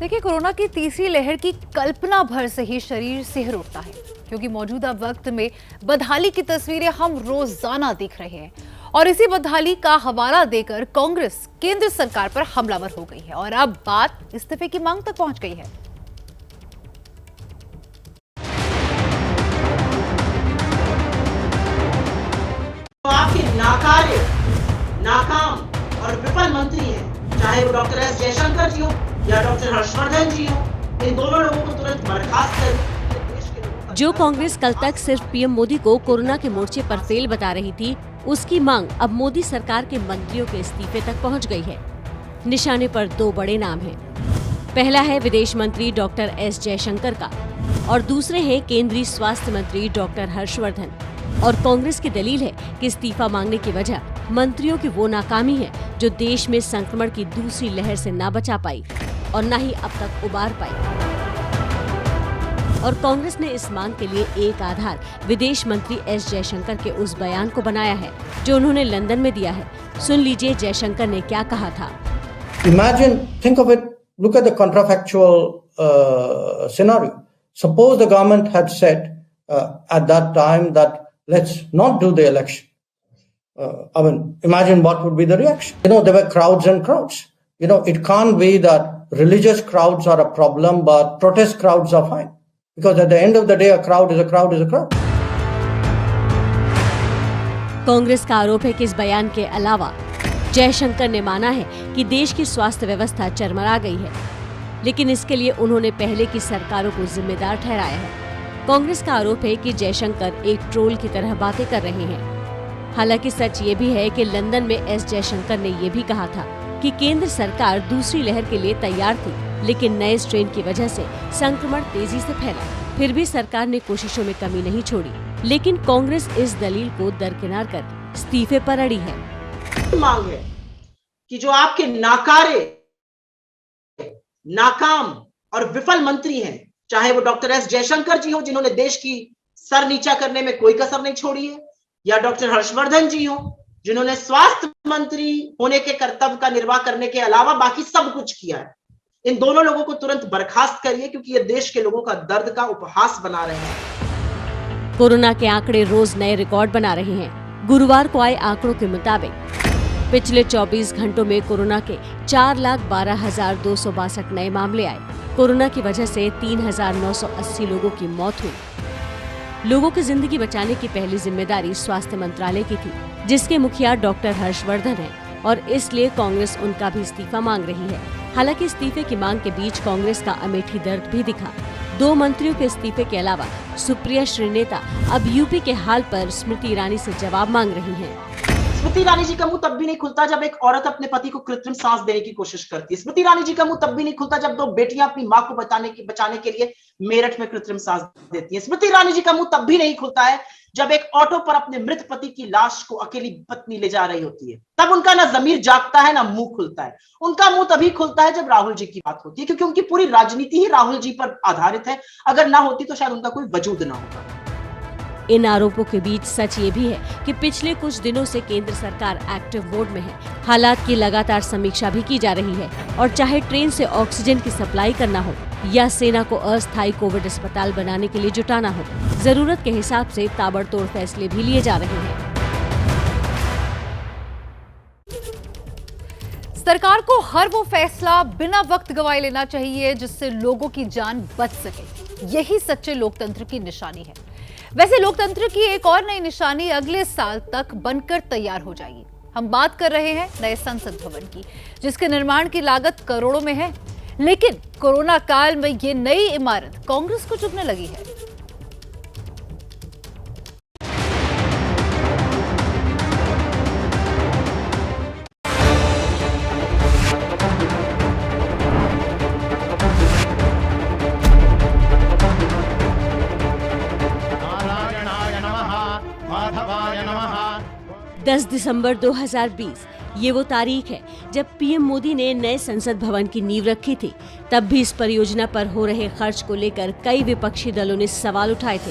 देखिए, कोरोना की तीसरी लहर की कल्पना भर से ही शरीर सिहर उठता है, क्योंकि मौजूदा वक्त में बदहाली की तस्वीरें हम रोजाना देख रहे हैं। और इसी बदहाली का हवाला देकर कांग्रेस केंद्र सरकार पर हमलावर हो गई है और अब बात इस्तीफे की मांग तक पहुंच गई है। आपके नाकारे, नाकाम और विफल मंत्री हैं, चाहे वो डॉक्टर एस जयशंकर जी हो या डॉक्टर हर्षवर्धन जी हो, इन दोनों लोगों को तुरंत बर्खास्त करें। जो कांग्रेस कल तक सिर्फ पीएम मोदी को कोरोना के मोर्चे पर फेल बता रही थी, उसकी मांग अब मोदी सरकार के मंत्रियों के इस्तीफे तक पहुंच गई है। निशाने पर दो बड़े नाम हैं। पहला है विदेश मंत्री डॉक्टर एस जयशंकर का और दूसरे हैं केंद्रीय स्वास्थ्य मंत्री डॉक्टर हर्षवर्धन। और कांग्रेस की दलील है कि इस्तीफा मांगने की वजह मंत्रियों की वो नाकामी है जो देश में संक्रमण की दूसरी लहर से ना बचा पाई और न ही अब तक उबार पाई। और कांग्रेस ने इस मांग के लिए एक आधार विदेश मंत्री एस जयशंकर के उस बयान को बनाया है जो उन्होंने लंदन में दिया है। सुन लीजिए जयशंकर ने क्या कहा था। Imagine, think of it, look at the contrafactual scenario. Suppose the government had said at that time that let's not do the election. Imagine what would be the reaction. There were crowds and crowds. It can't be that religious crowds are a problem, but protest crowds are fine. Because at the end of the day, a crowd is a crowd is a crowd. Congress का आरोप है कि इस बयान के अलावा जयशंकर ने माना है कि देश की स्वास्थ्य व्यवस्था चरमरा गई है, लेकिन इसके लिए उन्होंने पहले की सरकारों को जिम्मेदार ठहराया है। कांग्रेस का आरोप है कि जयशंकर एक ट्रोल की तरह बातें कर रहे हैं। हालांकि सच ये भी है कि लंदन में एस जयशंकर ने ये भी कहा था कि केंद्र सरकार दूसरी लहर के लिए तैयार थी, लेकिन नए स्ट्रेन की वजह से संक्रमण तेजी से फैला। फिर भी सरकार ने कोशिशों में कमी नहीं छोड़ी, लेकिन कांग्रेस इस दलील को दरकिनार कर इस्तीफे पर अड़ी है। मांग है कि जो आपके नाकारे, नाकाम और विफल मंत्री हैं, चाहे वो डॉक्टर एस जयशंकर जी हो जिन्होंने देश की सर नीचा करने में कोई कसर नहीं छोड़ी है, या डॉक्टर हर्षवर्धन जी हो जिन्होंने स्वास्थ्य मंत्री होने के कर्तव्य का निर्वाह करने के अलावा बाकी सब कुछ किया है, इन दोनों लोगों को तुरंत बर्खास्त करिए, क्योंकि ये देश के लोगों का दर्द का उपहास बना रहे हैं। कोरोना के आंकड़े रोज नए रिकॉर्ड बना रहे हैं। गुरुवार को आए आंकड़ों के मुताबिक पिछले 24 घंटों में कोरोना के 4,12,262 नए मामले आए। कोरोना की वजह से 3,980 लोगों की मौत हुई। लोगों की जिंदगी बचाने की पहली जिम्मेदारी स्वास्थ्य मंत्रालय की थी, जिसके मुखिया डॉक्टर हर्षवर्धन हैं, और इसलिए कांग्रेस उनका भी इस्तीफा मांग रही है। हालांकि इस्तीफे की मांग के बीच कांग्रेस का अमेठी दर्द भी दिखा। दो मंत्रियों के इस्तीफे के अलावा सुप्रिया श्रीनेता अब यूपी के हाल पर स्मृति ईरानी से जवाब मांग रही हैं। स्मृति ईरानी जी का मुंह तब भी नहीं खुलता जब एक औरत अपने पति को कृत्रिम सांस देने की कोशिश करती है। स्मृति ईरानी जी का मुंह तब भी नहीं खुलता जब दो बेटियां अपनी मां को बचाने के लिए मेरठ में कृत्रिम सांस देती हैं। स्मृति ईरानी जी का मुंह तब भी नहीं खुलता है जब एक ऑटो पर अपने मृत पति की लाश को अकेली पत्नी ले जा रही होती है। तब उनका ना जमीर जागता है ना मुंह खुलता है। उनका मुंह तभी खुलता है जब राहुल जी की बात होती है, क्योंकि उनकी पूरी राजनीति ही राहुल जी पर आधारित है। अगर ना होती तो शायद उनका कोई वजूद ना होता। इन आरोपों के बीच सच ये भी है कि पिछले कुछ दिनों से केंद्र सरकार एक्टिव मोड में है। हालात की लगातार समीक्षा भी की जा रही है और चाहे ट्रेन से ऑक्सीजन की सप्लाई करना हो या सेना को अस्थायी कोविड अस्पताल बनाने के लिए जुटाना हो, जरूरत के हिसाब से ताबड़तोड़ फैसले भी लिए जा रहे हैं। सरकार को हर वो फैसला बिना वक्त गवाए लेना चाहिए जिससे लोगों की जान बच सके। यही सच्चे लोकतंत्र की निशानी है। वैसे लोकतंत्र की एक और नई निशानी अगले साल तक बनकर तैयार हो जाएगी। हम बात कर रहे हैं नए संसद भवन की, जिसके निर्माण की लागत करोड़ों में है। लेकिन कोरोना काल में ये नई इमारत कांग्रेस को चुभने लगी है। नारायणाय नमः, माधवाय नमः। 10 दिसंबर 2020 ये वो तारीख है जब पीएम मोदी ने नए संसद भवन की नींव रखी थी। तब भी इस परियोजना पर हो रहे खर्च को लेकर कई विपक्षी दलों ने सवाल उठाए थे।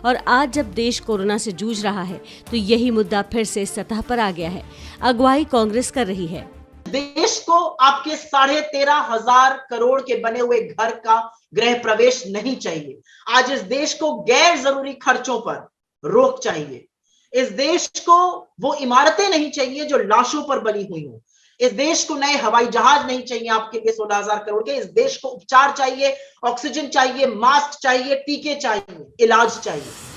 और आज जब देश कोरोना से जूझ रहा है तो यही मुद्दा फिर से सतह पर आ गया है। अगुवाई कांग्रेस कर रही है। देश को आपके 13,500 करोड़ के बने हुए घर का गृह प्रवेश नहीं चाहिए। आज इस देश को गैर जरूरी खर्चों पर रोक चाहिए। इस देश को वो इमारतें नहीं चाहिए जो लाशों पर बनी हुई हो। इस देश को नए हवाई जहाज नहीं चाहिए आपके लिए 16,000 करोड़ के। इस देश को उपचार चाहिए, ऑक्सीजन चाहिए, मास्क चाहिए, टीके चाहिए, इलाज चाहिए।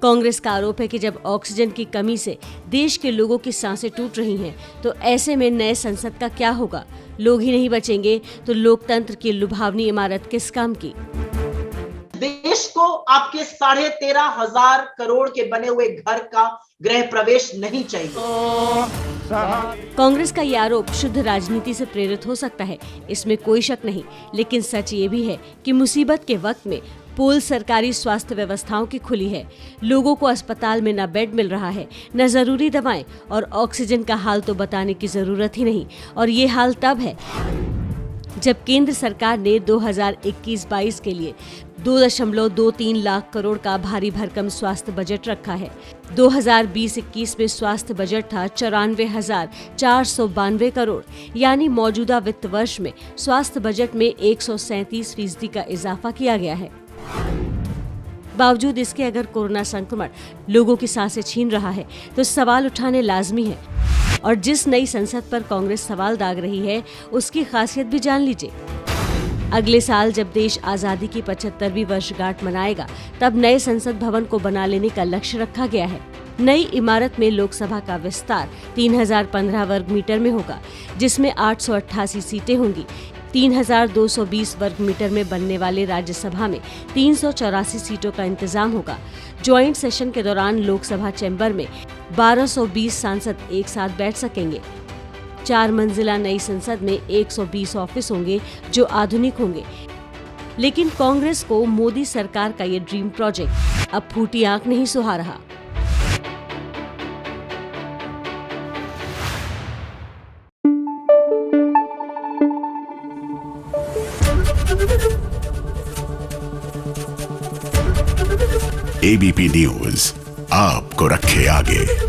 कांग्रेस का आरोप है कि जब ऑक्सीजन की कमी से देश के लोगों की सांसें टूट रही हैं, तो ऐसे में नए संसद का क्या होगा? लोग ही नहीं बचेंगे तो लोकतंत्र की लुभावनी इमारत किस काम की? देश को आपके 13,500 करोड़ के बने हुए घर का गृह प्रवेश नहीं चाहिए। कांग्रेस का ये आरोप शुद्ध राजनीति से प्रेरित हो सकता है, इसमें कोई शक नहीं। लेकिन सच ये भी है कि मुसीबत के वक्त में पोल सरकारी स्वास्थ्य व्यवस्थाओं की खुली है। लोगों को अस्पताल में न बेड मिल रहा है, न जरूरी दवाएं और ऑक्सीजन का हाल तो बताने की जरूरत ही नहीं। और ये हाल तब है जब केंद्र सरकार ने 2021-22 के लिए 2.23 लाख करोड़ का भारी भरकम स्वास्थ्य बजट रखा है। 2020-21 में स्वास्थ्य बजट था 94,492 करोड़, यानी मौजूदा वित्त वर्ष में स्वास्थ्य बजट में 137% का इजाफा किया गया है। बावजूद इसके अगर कोरोना संक्रमण लोगों की सांसें छीन रहा है तो सवाल उठाने लाजमी है। और जिस नई संसद पर कांग्रेस सवाल दाग रही है, उसकी खासियत भी जान लीजिए। अगले साल जब देश आजादी की 75वीं वर्षगांठ मनाएगा, तब नए संसद भवन को बना लेने का लक्ष्य रखा गया है। नई इमारत में लोकसभा का विस्तार 3015 वर्ग मीटर में होगा, जिसमें 888 सीटें होंगी। 3220 वर्ग मीटर में बनने वाले राज्यसभा में 384 सीटों का इंतजाम होगा। ज्वाइंट सेशन के दौरान लोकसभा चैम्बर में 1220 सांसद एक साथ बैठ सकेंगे। 4 मंजिला नई संसद में 120 ऑफिस होंगे जो आधुनिक होंगे। लेकिन कांग्रेस को मोदी सरकार का ये ड्रीम प्रोजेक्ट अब फूटी आंख नहीं सुहा रहा। एबीपी न्यूज आपको रखे आगे।